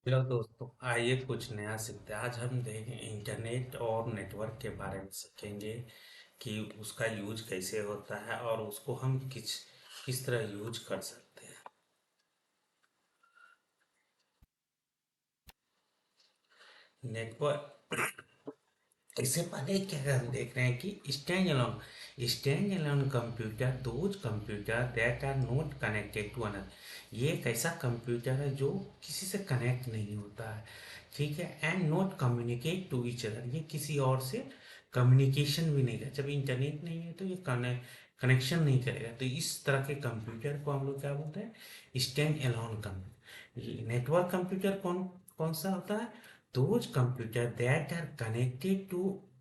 Hello दोस्तों, आइए कुछ नया सीखते हैं। आज हम देखेंगे इंटरनेट और नेटवर्क के बारे में सीखेंगे कि उसका यूज कैसे होता है और उसको हम किस तरह यूज कर सकते हैं। नेटवर्क, इससे पहले क्या हम देख रहे हैं कि stand alone computer, those computer that are not connected to another. ये एक ऐसा कंप्यूटर है जो किसी से कनेक्ट नहीं होता है, ठीक है। And not communicate to each other, ये किसी और से कम्युनिकेशन भी नहीं कर। जब इंटरनेट नहीं है तो ये कनेक्शन नहीं करेगा। तो इस तरह के कंप्यूटर को हम लोग क्या बोलते हैं? Stand alone computer. Network computer कौन कौन सा होता है? Those computer that are connected to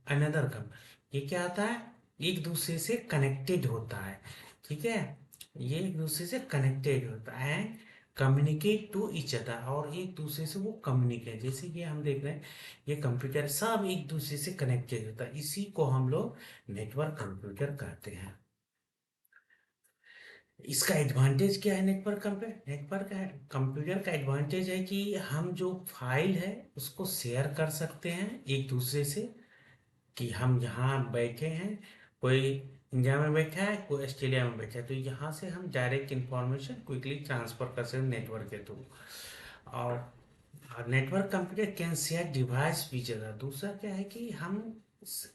another computer. ये क्या होता है? एक दूसरे से कनेक्टेड होता है, ठीक है। ये एक दूसरे से कनेक्टेड होता है and communicate to each other, और एक दूसरे से वो कम्युनिकेट, जैसे कि हम देख रहे हैं ये कंप्यूटर सब एक दूसरे से कनेक्टेड होता है। इसी को हम लोग नेटवर्क कंप्यूटर कहते हैं। इसका एडवांटेज क्या है? नेटवर्क कंप्यूटर का एडवांटेज है कि हम जो फाइल है उसको शेयर कर सकते हैं एक दूसरे से। कि हम यहाँ बैठे हैं, कोई इंडिया में बैठा है, कोई ऑस्ट्रेलिया में बैठा है, तो यहाँ से हम डायरेक्ट इंफॉर्मेशन क्विकली ट्रांसफर कर सकते हैं नेटवर्क के थ्रू। और network computer can share device भी जगह। दूसरा क्या है कि हम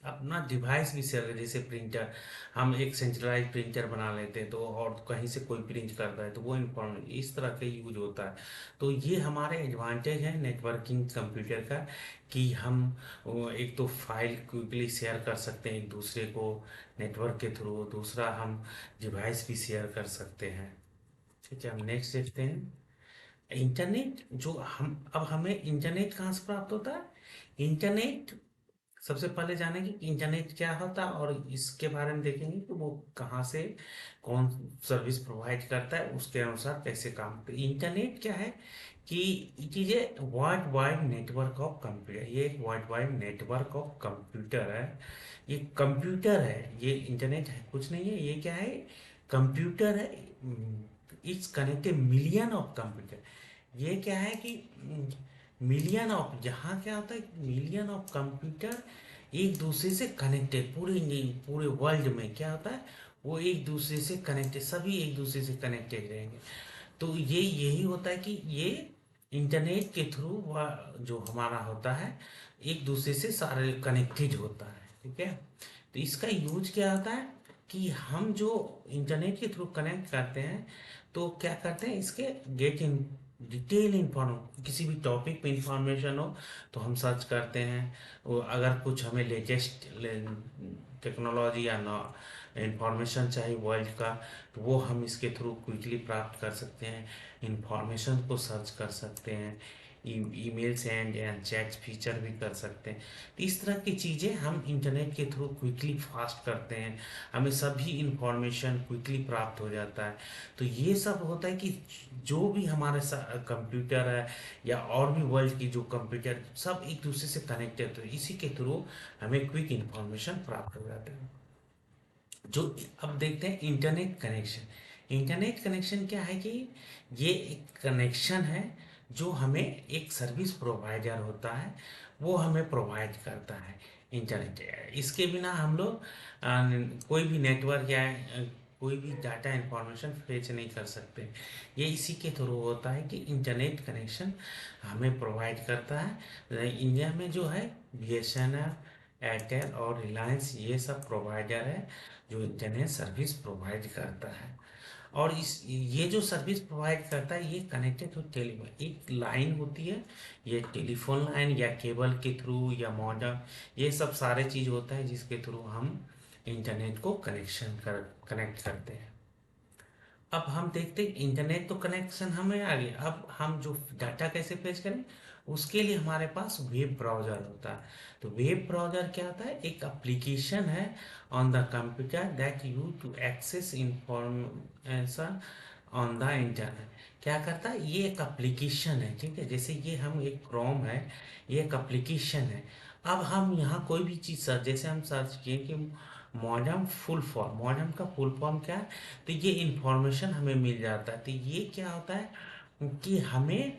अपना डिवाइस भी शेयर करें, जैसे प्रिंटर। हम एक सेंट्रलाइज प्रिंटर बना लेते हैं, तो और कहीं से कोई प्रिंट करता है तो वो इन्फॉर्मेशन इस तरह के यूज होता है। तो ये हमारे एडवांटेज है नेटवर्किंग कंप्यूटर का, कि हम एक तो फाइल क्विकली शेयर कर सकते हैं एक दूसरे को नेटवर्क के थ्रू। दूसरा हम डिवाइस भी शेयर कर सकते हैं, ठीक है। हम नेक्स्ट देखते हैं इंटरनेट। जो हम अब हमें इंटरनेट कहाँ से प्राप्त होता है? इंटरनेट, सबसे पहले जानेंगे कि इंटरनेट क्या होता है और इसके बारे में देखेंगे कि वो कहाँ से कौन सर्विस प्रोवाइड करता है, उसके अनुसार कैसे काम करता है। इंटरनेट क्या है कि it is a world wide network of computer. ये एक world wide network of computer है। ये कंप्यूटर है, ये इंटरनेट है कुछ नहीं है। ये क्या है? कंप्यूटर है। It's connected million of computer. ये क्या है कि मिलियन ऑफ, यहाँ क्या होता है, मिलियन ऑफ कंप्यूटर एक दूसरे से कनेक्टेड। पूरे वर्ल्ड में क्या होता है, वो एक दूसरे से कनेक्टेड, सभी एक दूसरे से कनेक्टेड रहेंगे। तो ये यही होता है कि ये इंटरनेट के थ्रू जो हमारा होता है एक दूसरे से सारे कनेक्टेड होता है, ठीक है। तो इसका यूज क्या होता है कि हम जो इंटरनेट के थ्रू कनेक्ट करते हैं तो क्या करते हैं, इसके गेट इन डिटेल इंफॉर्म, किसी भी टॉपिक पे इंफॉर्मेशन हो तो हम सर्च करते हैं। वो अगर कुछ हमें लेटेस्ट टेक्नोलॉजी या इंफॉर्मेशन चाहिए वर्ल्ड का, तो वो हम इसके थ्रू क्विकली प्राप्त कर सकते हैं। इंफॉर्मेशन को सर्च कर सकते हैं, ईमेल सेंड या चैट फीचर भी कर सकते हैं। तो इस तरह की चीज़ें हम इंटरनेट के थ्रू क्विकली फास्ट करते हैं, हमें सभी इंफॉर्मेशन क्विकली प्राप्त हो जाता है। तो ये सब होता है कि जो भी हमारे कंप्यूटर है या और भी वर्ल्ड की जो कंप्यूटर सब एक दूसरे से कनेक्टेड, तो इसी के थ्रू हमें क्विक इंफॉर्मेशन प्राप्त हो जाता है। जो अब देखते हैं इंटरनेट कनेक्शन। इंटरनेट कनेक्शन क्या है कि ये एक कनेक्शन है जो हमें एक सर्विस प्रोवाइडर होता है वो हमें प्रोवाइड करता है। इंटरनेट, इसके बिना हम लोग कोई भी नेटवर्क या कोई भी डाटा इंफॉर्मेशन फेच नहीं कर सकते। ये इसी के थ्रू होता है कि इंटरनेट कनेक्शन हमें प्रोवाइड करता है। इंडिया में जो है BSNL, एयरटेल और रिलायंस, ये सब प्रोवाइडर है जो इंटरनेट सर्विस प्रोवाइड करता है। और इस ये जो सर्विस प्रोवाइड करता है ये कनेक्टेड हो टेलीफोन, एक लाइन होती है, ये टेलीफोन लाइन या केबल के थ्रू या मॉडेम, ये सब सारे चीज़ होता है जिसके थ्रू हम इंटरनेट को कनेक्ट करते हैं। अब हम देखते हैं इंटरनेट तो कनेक्शन हमें आ गया, अब हम जो डाटा कैसे पेश करें उसके लिए हमारे पास वेब ब्राउज़र होता है। तो वेब ब्राउज़र क्या होता है? एक एप्लीकेशन है on the computer that use to access information on the internet. क्या करता है? ये एक एप्लीकेशन है, ठीक है। जैसे ये हम एक क्रोम है, ये एक एप्लीकेशन है। अब हम यहाँ कोई भी चीज़ सर्च, जैसे हम सर्च किए कि मॉडर्न फुल फॉर्म, मॉडर्न का फुल फॉर्म क्या है, तो ये इंफॉर्मेशन हमें मिल जाता है। तो ये क्या होता है कि हमें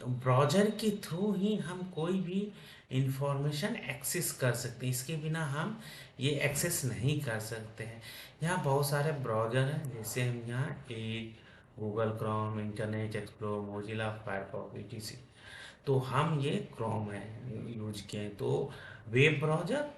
ब्राउज़र के थ्रू ही हम कोई भी इंफॉर्मेशन एक्सेस कर सकते हैं, इसके बिना हम ये एक्सेस नहीं कर सकते हैं। यहाँ बहुत सारे ब्राउज़र हैं, जैसे हम यहाँ Google Chrome, internet explorer, Mozilla Firefox, etc। तो हम ये क्रोम है यूज किए हैं। तो वेब ब्राउज़र,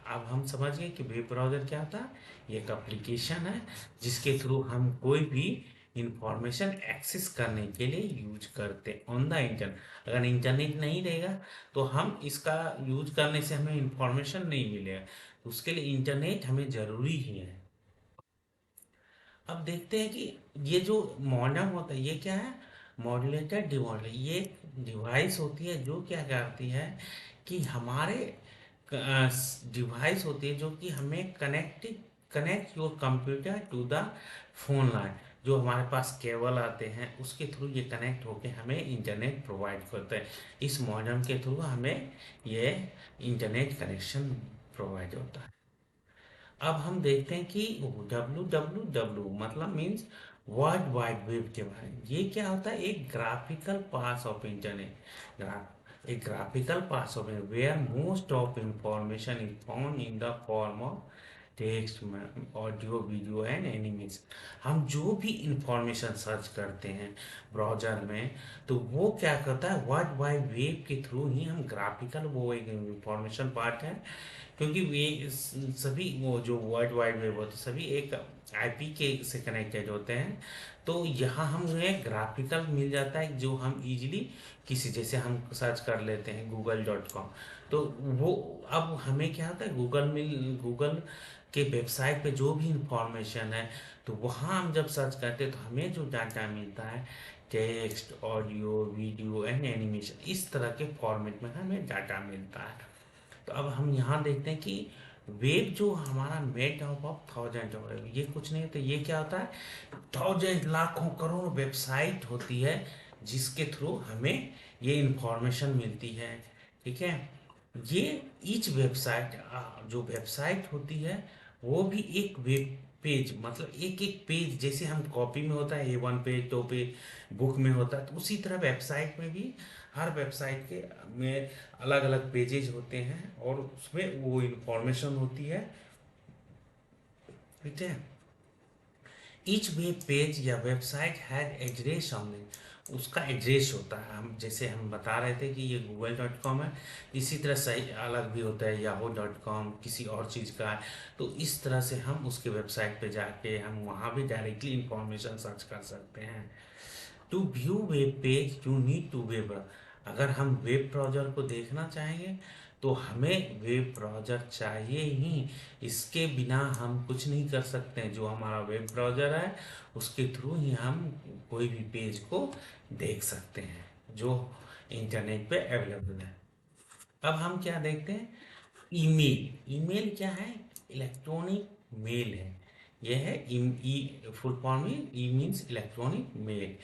अब हम समझ गए कि वेब ब्राउज़र क्या होता है। ये एक एप्लीकेशन है जिसके थ्रू हम कोई भी इंफॉर्मेशन एक्सेस करने के लिए यूज करते हैं ऑन द इंटरनेट। अगर इंटरनेट नहीं रहेगा तो हम इसका यूज करने से हमें इंफॉर्मेशन नहीं मिलेगा, तो उसके लिए इंटरनेट हमें ज़रूरी ही है। अब देखते हैं कि ये जो मॉडेम होता है ये क्या है। मॉड्यूलेटेड डिमॉड्यूलेटर, ये डिवाइस होती है जो क्या करती है कि हमारे डिवाइस होती है जो कि हमें connect your computer to the phone line. जो हमारे पास केबल आते हैं उसके थ्रू ये कनेक्ट होके हमें इंटरनेट प्रोवाइड करते हैं। इस मॉडेम के थ्रू हमें ये इंटरनेट कनेक्शन प्रोवाइड होता है। अब हम देखते हैं कि www मतलब मीन्स वर्ल्ड वाइड वेब के बारे में। ये क्या होता है, एक ग्राफिकल पार्ट्स ऑफ इंटरनेट, एक graphical parts of where most of information is found in the form of text, audio, video and animation. हम जो भी इंफॉर्मेशन सर्च करते हैं ब्राउज़र में, तो वो क्या करता है, वर्ल्ड वाइड वेब के थ्रू ही हम ग्राफिकल, वो एक इंफॉर्मेशन पार्ट है, क्योंकि वे सभी वो जो वर्ल्ड वाइड वेब होते हैं सभी एक आईपी के से कनेक्टेड होते हैं। तो यहाँ हमें ग्राफिकल मिल जाता है जो हम इजीली किसी, जैसे हम सर्च कर लेते हैं google.com, तो वो अब हमें क्या होता है, गूगल के वेबसाइट पे जो भी इंफॉर्मेशन है, तो वहाँ हम जब सर्च करते हैं तो हमें जो डाटा मिलता है, text, audio, video and animation, इस तरह के फॉर्मेट में हमें डाटा मिलता है। तो अब हम यहाँ देखते हैं कि वेब जो हमारा made up of thousand of, ये कुछ नहीं, तो ये क्या होता है, थाउजेंड, लाखों, करोड़ वेबसाइट होती है जिसके थ्रू हमें ये इंफॉर्मेशन मिलती है। ठीक है। ये ईच वेबसाइट, जो वेबसाइट होती है वो भी एक वेब पेज, मतलब एक एक पेज, जैसे हम कॉपी में होता है A1 पेज, 2 पेज बुक में होता है, तो उसी तरह वेबसाइट में भी हर वेबसाइट के में अलग अलग पेजेज होते हैं और उसमें वो इंफॉर्मेशन होती है। ठीक है। ईच वेब पेज या website has address on it, उसका एड्रेस होता है। हम जैसे हम बता रहे थे कि ये google.com है, इसी तरह सही अलग भी होता है yahoo.com, किसी और चीज़ का है। तो इस तरह से हम उसके वेबसाइट पे जाके हम वहाँ भी डायरेक्टली इंफॉर्मेशन सर्च कर सकते हैं। To view web page you need to web, अगर हम वेब ब्राउज़र को देखना चाहेंगे तो हमें वेब ब्राउज़र चाहिए ही, इसके बिना हम कुछ नहीं कर सकते हैं। जो हमारा वेब ब्राउज़र है उसके थ्रू ही हम कोई भी पेज को देख सकते हैं जो इंटरनेट पे अवेलेबल है। अब हम क्या देखते हैं, ईमेल। ईमेल क्या है, इलेक्ट्रॉनिक मेल है। यह है फुल फॉर्म में ई मीन्स इलेक्ट्रॉनिक मेल।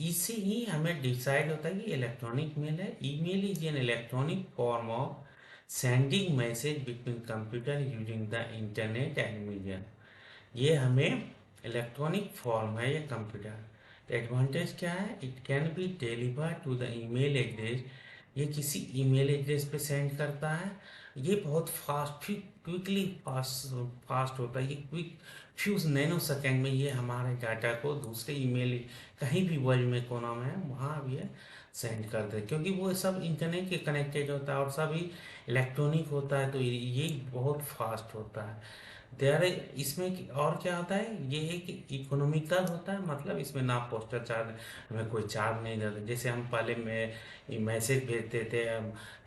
इससे ही हमें डिसाइड होता है कि इलेक्ट्रॉनिक मेल है। Email is an electronic form of sending message between computer using the internet and media. ये हमें इलेक्ट्रॉनिक फॉर्म है ये कंप्यूटर। एडवांटेज क्या है, it can be deliver to the email address, ये किसी ईमेल एड्रेस पे सेंड करता है। ये बहुत फास्ट, क्विकली फास्ट होता है, ये क्विक फ्यू नैनो सेकेंड में ये हमारे डाटा को दूसरे ईमेल, कहीं भी वर्ल्ड में कोना में है वहाँ भी ये सेंड कर दे, क्योंकि वो सब इंटरनेट के कनेक्टेड होता है और सभी इलेक्ट्रॉनिक होता है, तो ये बहुत फास्ट होता है। देयर इसमें और क्या होता है, ये एक इकोनॉमिकल होता है, मतलब इसमें ना पोस्टल चार्ज, हमें कोई चार्ज नहीं देता। जैसे हम पहले में मैसेज भेजते थे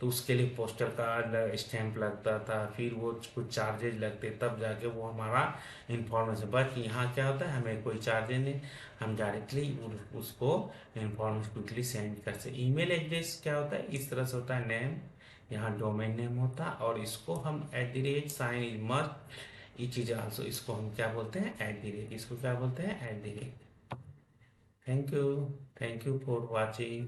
तो उसके लिए पोस्टल कार्ड स्टैंप लगता था, फिर वो कुछ चार्जेज लगते तब जाके वो हमारा इंफॉर्मेशन। बट यहाँ क्या होता है, हमें कोई चार्जेज नहीं, हम डायरेक्टली उसको इंफॉर्मेशन क्विकली सेंड कर सकते। ईमेल एड्रेस क्या होता है, इस तरह से होता है, नेम, यहाँ डोमेन नेम होता है और इसको हम @ साइन मस्ट, ये चीज़ आंसर, इसको हम क्या बोलते हैं, @, इसको क्या बोलते हैं, @। Thank you, thank you for watching.